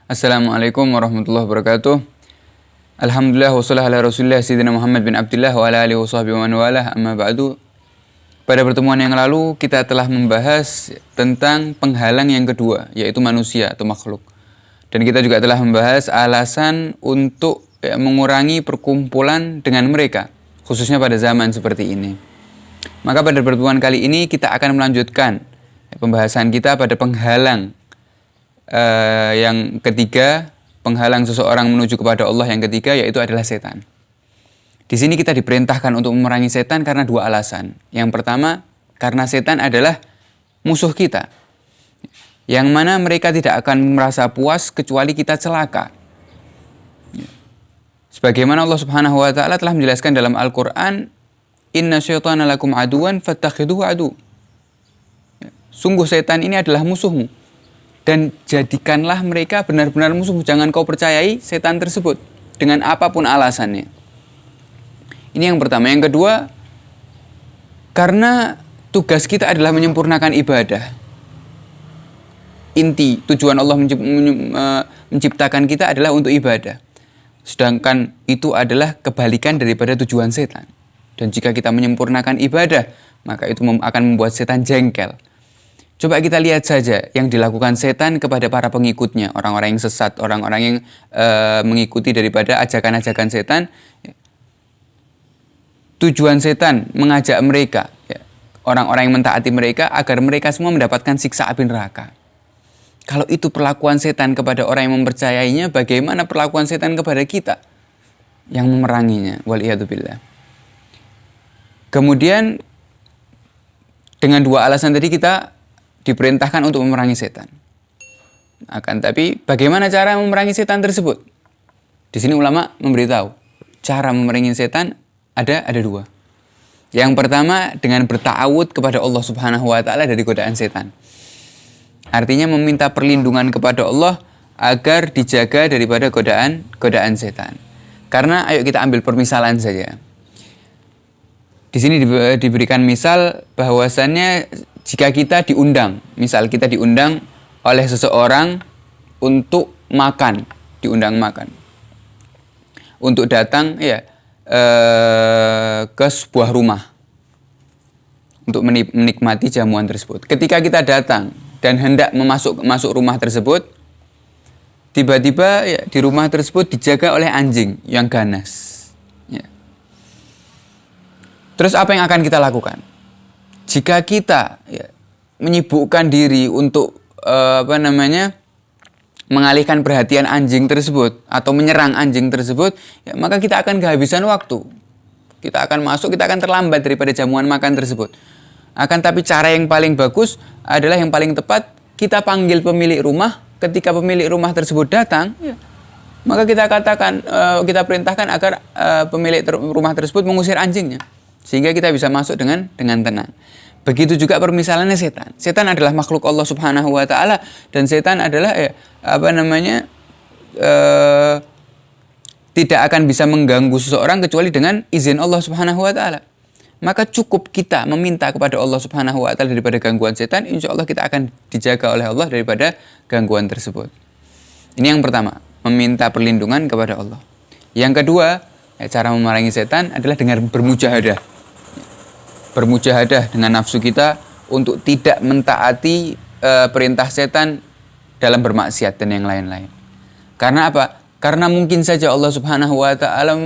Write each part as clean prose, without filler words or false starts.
Assalamualaikum warahmatullahi wabarakatuh. Alhamdulillah wassalatu ala rasulillah sayyidina Muhammad bin Abdullah wa ala alihi washabihi wa man walah, amma ba'du. Pada pertemuan yang lalu kita telah membahas tentang penghalang yang kedua, yaitu manusia atau makhluk. Dan kita juga telah membahas alasan untuk mengurangi perkumpulan dengan mereka, khususnya pada zaman seperti ini. Maka pada pertemuan kali ini kita akan melanjutkan pembahasan kita pada penghalang yang ketiga, penghalang seseorang menuju kepada Allah yang ketiga, yaitu adalah setan. Di sini kita diperintahkan untuk memerangi setan karena dua alasan. Yang pertama, karena setan adalah musuh kita, yang mana mereka tidak akan merasa puas kecuali kita celaka. Sebagaimana Allah Subhanahu wa taala telah menjelaskan dalam Al-Qur'an, "Inna syaitana lakum aduwan fattakhidhuhu adu." Sungguh setan ini adalah musuhmu, dan jadikanlah mereka benar-benar musuh. Jangan kau percayai setan tersebut dengan apapun alasannya. Ini yang pertama. Yang kedua, karena tugas kita adalah menyempurnakan ibadah. Inti tujuan Allah menciptakan kita adalah untuk ibadah. Sedangkan itu adalah kebalikan daripada tujuan setan. Dan jika kita menyempurnakan ibadah, maka itu akan membuat setan jengkel. Coba kita lihat saja yang dilakukan setan kepada para pengikutnya, orang-orang yang sesat, orang-orang yang mengikuti daripada ajakan-ajakan setan. Tujuan setan mengajak mereka, orang-orang yang mentaati mereka, agar mereka semua mendapatkan siksa api neraka. Kalau itu perlakuan setan kepada orang yang mempercayainya, bagaimana perlakuan setan kepada kita yang memeranginya? Waliyadzubillah. Kemudian dengan dua alasan tadi kita diperintahkan untuk memerangi setan. Tapi bagaimana cara memerangi setan tersebut? Di sini ulama memberitahu cara memerangi setan ada dua. Yang pertama dengan berta'awud kepada Allah Subhanahu wa taala dari godaan setan. Artinya meminta perlindungan kepada Allah agar dijaga daripada godaan setan. Karena ayo kita ambil permisalan saja. Di sini diberikan misal bahwasannya jika kita diundang, misal kita diundang oleh seseorang untuk makan, untuk datang ke sebuah rumah untuk menikmati jamuan tersebut. Ketika kita datang dan hendak masuk rumah tersebut, tiba-tiba di rumah tersebut dijaga oleh anjing yang ganas. Terus apa yang akan kita lakukan? Jika kita menyibukkan diri untuk mengalihkan perhatian anjing tersebut atau menyerang anjing tersebut, maka kita akan kehabisan waktu. Kita akan terlambat daripada jamuan makan tersebut. Tapi cara yang paling bagus adalah yang paling tepat, kita panggil pemilik rumah. Ketika pemilik rumah tersebut datang, maka kita perintahkan agar pemilik rumah tersebut mengusir anjingnya, sehingga kita bisa masuk dengan tenang. Begitu juga permisalannya setan. Setan adalah makhluk Allah Subhanahu wa taala, dan setan adalah tidak akan bisa mengganggu seseorang kecuali dengan izin Allah Subhanahu wa taala. Maka cukup kita meminta kepada Allah Subhanahu wa taala daripada gangguan setan, insya Allah kita akan dijaga oleh Allah daripada gangguan tersebut. Ini yang pertama, meminta perlindungan kepada Allah. Yang kedua, cara memerangi setan adalah dengan bermujahadah. Bermujahadah dengan nafsu kita untuk tidak mentaati perintah setan dalam bermaksiat dan yang lain-lain. Karena apa? Karena mungkin saja Allah Subhanahu wa taala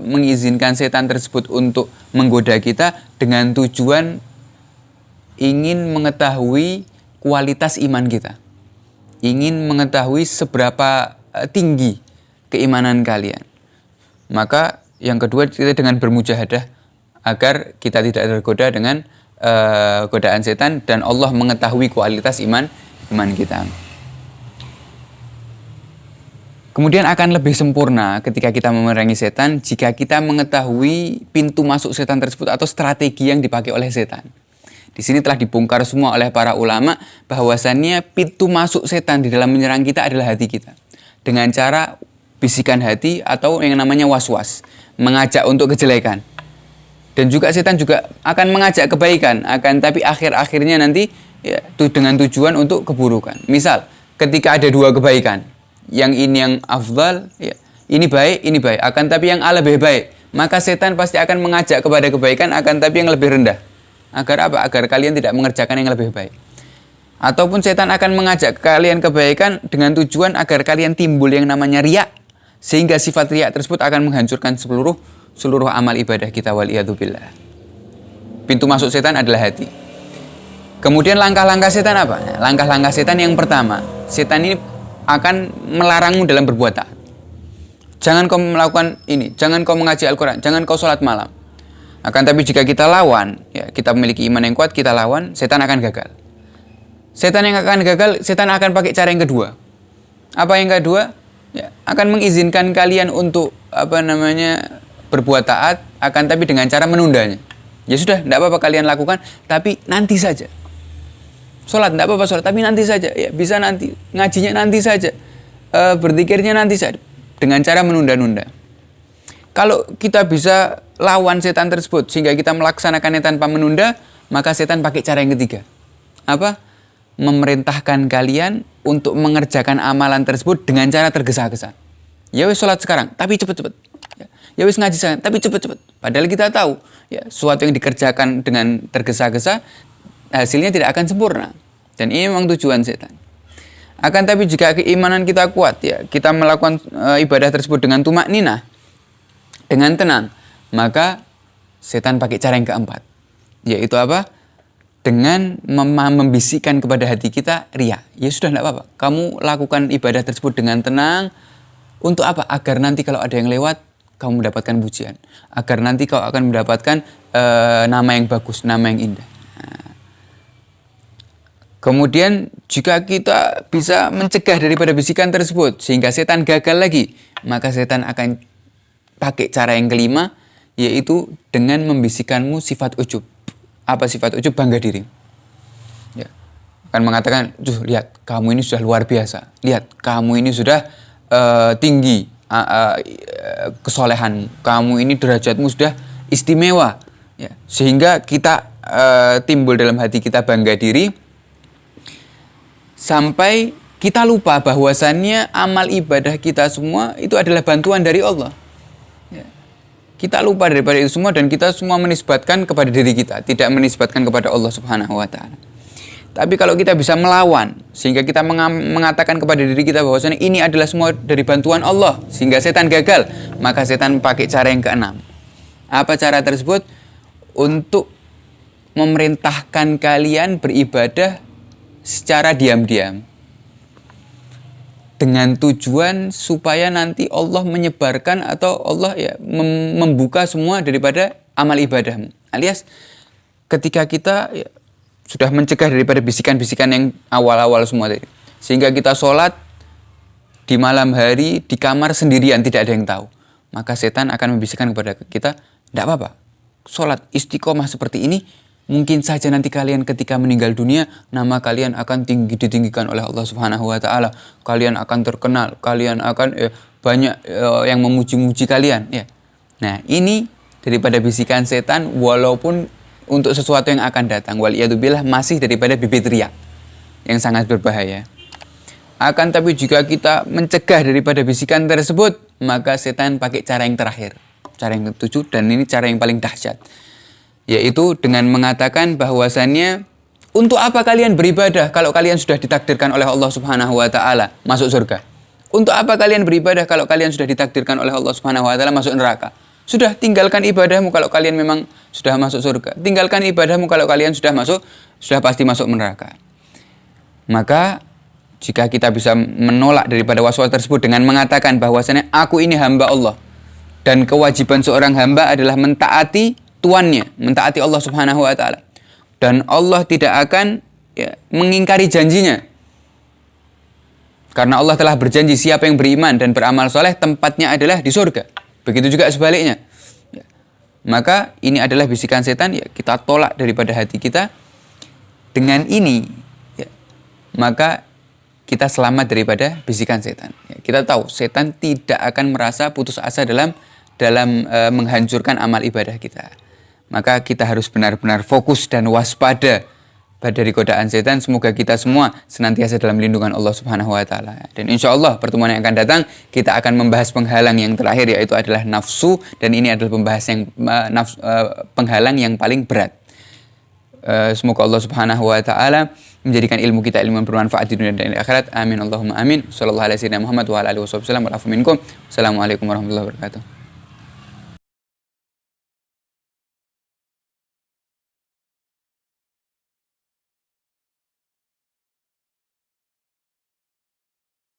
mengizinkan setan tersebut untuk menggoda kita dengan tujuan ingin mengetahui kualitas iman kita. Ingin mengetahui seberapa tinggi keimanan kalian. Maka yang kedua, kita dengan bermujahadah agar kita tidak tergoda dengan godaan setan, dan Allah mengetahui kualitas iman kita. Kemudian akan lebih sempurna ketika kita memerangi setan jika kita mengetahui pintu masuk setan tersebut atau strategi yang dipakai oleh setan. Di sini telah dibongkar semua oleh para ulama bahwasannya pintu masuk setan di dalam menyerang kita adalah hati kita. Dengan cara bisikan hati atau yang namanya was-was, mengajak untuk kejelekan. Dan juga setan juga akan mengajak kebaikan, tapi akhir-akhirnya nanti dengan tujuan untuk keburukan. Misal, ketika ada dua kebaikan, yang ini yang afdal, ya. Ini baik, akan tapi yang A lebih baik. Maka setan pasti akan mengajak kepada kebaikan, akan tapi yang lebih rendah. Agar apa? Agar kalian tidak mengerjakan yang lebih baik. Ataupun setan akan mengajak kalian kebaikan dengan tujuan agar kalian timbul yang namanya riya, sehingga sifat riya tersebut akan menghancurkan seluruh amal ibadah kita, waliyadzubillah. Pintu masuk setan adalah hati. Kemudian langkah-langkah setan apa? Langkah-langkah setan yang pertama, setan ini akan melarangmu dalam berbuat taat. Jangan kau melakukan ini, jangan kau mengaji Al-Quran, jangan kau sholat malam. Akan tapi jika kita lawan, ya, kita memiliki iman yang kuat, kita lawan, setan akan gagal. Setan yang akan gagal, setan akan pakai cara yang kedua. Apa yang kedua? Ya, akan mengizinkan kalian untuk berbuat taat, akan tapi dengan cara menundanya. Ya sudah, tidak apa-apa kalian lakukan, tapi nanti saja. Sholat, tidak apa-apa sholat, tapi nanti saja. Ya, bisa nanti, ngajinya nanti saja, berzikirnya nanti saja, dengan cara menunda-nunda. Kalau kita bisa lawan setan tersebut sehingga kita melaksanakannya tanpa menunda, maka setan pakai cara yang ketiga. Apa? Memerintahkan kalian untuk mengerjakan amalan tersebut dengan cara tergesa-gesa. Ya wis sholat sekarang, tapi cepet-cepet. Ya wis ngaji sekarang, tapi cepet-cepet. Padahal kita tahu, ya, sesuatu yang dikerjakan dengan tergesa-gesa hasilnya tidak akan sempurna. Dan ini memang tujuan setan. Akan tapi jika keimanan kita kuat, ya, kita melakukan ibadah tersebut dengan tumakninah, dengan tenang, maka setan pakai cara yang keempat, yaitu apa? Dengan membisikkan kepada hati kita riya. Ya sudah, tidak apa-apa, kamu lakukan ibadah tersebut dengan tenang. Untuk apa? Agar nanti kalau ada yang lewat, kamu mendapatkan pujian. Agar nanti kau akan mendapatkan nama yang bagus, nama yang indah. Kemudian jika kita bisa mencegah daripada bisikan tersebut sehingga setan gagal lagi, maka setan akan pakai cara yang kelima, yaitu dengan membisikkanmu sifat ujub. Apa sifat ujub? Bangga diri. Ya. Akan mengatakan, lihat, kamu ini sudah luar biasa. Lihat, kamu ini sudah tinggi kesolehanmu. Kamu ini derajatmu sudah istimewa. Ya. Sehingga kita timbul dalam hati kita bangga diri, sampai kita lupa bahwasannya amal ibadah kita semua itu adalah bantuan dari Allah. Ya. Kita lupa daripada itu semua dan kita semua menisbatkan kepada diri kita, tidak menisbatkan kepada Allah Subhanahu wa Ta'ala. Tapi kalau kita bisa melawan sehingga kita mengatakan kepada diri kita bahwasanya ini adalah semua dari bantuan Allah sehingga setan gagal, maka setan pakai cara yang keenam. Apa cara tersebut? Untuk memerintahkan kalian beribadah secara diam-diam, dengan tujuan supaya nanti Allah menyebarkan atau Allah, ya, membuka semua daripada amal ibadahmu. Alias ketika kita, ya, sudah mencegah daripada bisikan-bisikan yang awal-awal semua tadi, sehingga kita sholat di malam hari di kamar sendirian, tidak ada yang tahu, maka setan akan membisikkan kepada kita, tidak apa-apa, sholat istiqomah seperti ini. Mungkin saja nanti kalian ketika meninggal dunia, nama kalian akan ditinggikan oleh Allah Subhanahu wa Ta'ala. Kalian akan terkenal, kalian akan banyak yang memuji-muji kalian. Ya. Nah, ini daripada bisikan setan, walaupun untuk sesuatu yang akan datang, waliyadzubillah, masih daripada bibit riya yang sangat berbahaya. Akan tapi jika kita mencegah daripada bisikan tersebut, maka setan pakai cara yang terakhir, cara yang ketujuh, dan ini cara yang paling dahsyat, yaitu dengan mengatakan bahwasannya, untuk apa kalian beribadah kalau kalian sudah ditakdirkan oleh Allah Subhanahu wa Ta'ala masuk surga? Untuk apa kalian beribadah kalau kalian sudah ditakdirkan oleh Allah Subhanahu wa Ta'ala masuk neraka? Sudah, tinggalkan ibadahmu kalau kalian memang sudah masuk surga. Tinggalkan ibadahmu kalau kalian sudah pasti masuk neraka. Maka jika kita bisa menolak daripada waswas tersebut dengan mengatakan bahwasannya aku ini hamba Allah, dan kewajiban seorang hamba adalah mentaati tuannya, mentaati Allah Subhanahu wa Ta'ala, dan Allah tidak akan, ya, mengingkari janjinya, karena Allah telah berjanji siapa yang beriman dan beramal soleh tempatnya adalah di surga. Begitu juga sebaliknya, ya. Maka ini adalah bisikan setan, ya, kita tolak daripada hati kita. Dengan ini, ya, maka kita selamat daripada bisikan setan, ya. Kita tahu setan tidak akan merasa putus asa dalam menghancurkan amal ibadah kita. Maka kita harus benar-benar fokus dan waspada dari godaan setan. Semoga kita semua senantiasa dalam lindungan Allah Subhanahu wa taala. Dan insya Allah pertemuan yang akan datang kita akan membahas penghalang yang terakhir, yaitu adalah nafsu, dan ini adalah penghalang yang paling berat. Semoga Allah Subhanahu wa taala menjadikan ilmu kita ilmu yang bermanfaat di dunia dan di akhirat. Amin Allahumma amin. Sallallahu alaihi wasallam Muhammad wa ala alihi wasallam. Assalamualaikum warahmatullahi wabarakatuh.